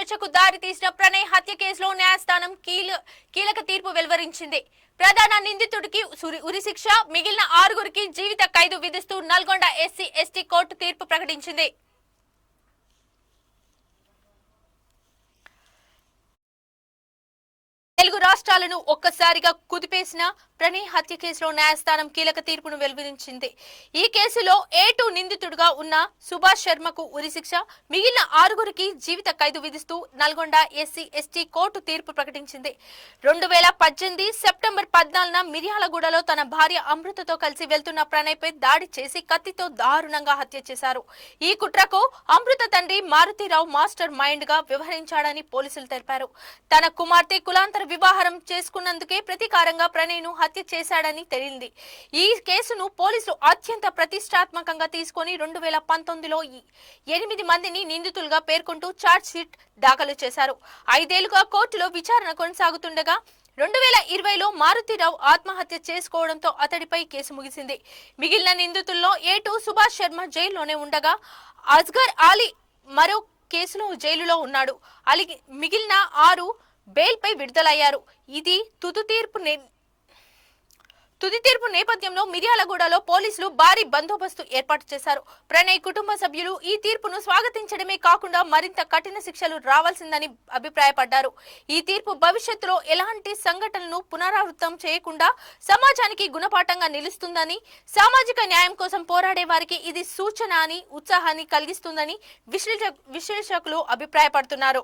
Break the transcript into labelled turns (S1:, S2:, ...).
S1: చర్చకు దారి తీసిన ప్రణయ్ హత్య కేసులో న్యాయస్థానం కీలక తీర్పు వెలువరించింది. ప్రధాన నిందితుడికి ఉరిశిక్ష, మిగిలిన 6గురికి జీవిత ఖైదు విధిస్తూ నల్గొండ ఎస్సీ ఎస్టీ కోర్టు తీర్పు ప్రకటించింది. తెలుగు రాష్ట్రాలను ఒక్కసారిగా కుదిపేసిన ప్రణయ్ హత్య కేసులో న్యాయస్థానం కీలక తీర్పును వెలువరించింది. ఈ కేసులో A2 నిందితుడిగా ఉన్న సుభాష్ శర్మకు ఉరిశిక్ష, మిగిలిన 6గురికి జీవిత ఖైదు విధిస్తూ నల్గొండ ఎస్సీ ఎస్టీ కోర్టు తీర్పు ప్రకటించింది. 2018 సెప్టెంబర్ 14న మిర్యాలగూడలో తన భార్య అమృతతో కలిసి వెళ్తున్న ప్రణయ్ పై దాడి చేసి కత్తితో దారుణంగా హత్య చేశారు. ఈ కుట్రకు అమృత తండ్రి మారుతిరావు మాస్టర్ మైండ్ గా వ్యవహరించాడని పోలీసులు తెలిపారు. తన కుమార్తె కులాంతర వివాహం చేసుకున్నందుకే ప్రతీకారంగా ప్రణయ్ ను హత్య చేశాడని తేలింది. ఈ కేసును పోలీసులు అత్యంత ప్రతిష్టాత్మకంగా తీసుకుని 2019లో 8 మందిని నిందితులుగా పేర్కొంటూ ఛార్జ్ షీట్ దాఖలు చేశారు. 5 ఏళ్లుగా కోర్టులో విచారణ కొనసాగుతుండగా 2020లో మారుతిరావు ఆత్మహత్య చేసుకోవడంతో అతడిపై కేసు ముగిసింది. మిగిలిన నిందితుల్లో A2 సుభాష్ శర్మ జైల్లోనే ఉండగా అస్గర్ అలీ మరో కేసులో జైలులో ఉన్నాడు. మిగిలిన 6 బెయిల్ పై విడుదలయ్యారు. ఇది తుది తీర్పు నేపథ్యంలో మిర్యాలగూడలో పోలీసులు భారీ బందోబస్తు ఏర్పాటు చేశారు. ప్రణయ్ కుటుంబ సభ్యులు ఈ తీర్పును స్వాగతించడమే కాకుండా మరింత కఠిన శిక్షలు రావాల్సిందని అభిప్రాయపడ్డారు. ఈ తీర్పు భవిష్యత్తులో ఎలాంటి సంఘటనలను పునరావృతం చేయకుండా సమాజానికి గుణపాఠంగా నిలుస్తుందని, సామాజిక న్యాయం కోసం పోరాడే వారికి ఇది సూచన అని ఉత్సాహాన్ని కలిగిస్తుందని విశ్లేషకులు అభిప్రాయపడుతున్నారు.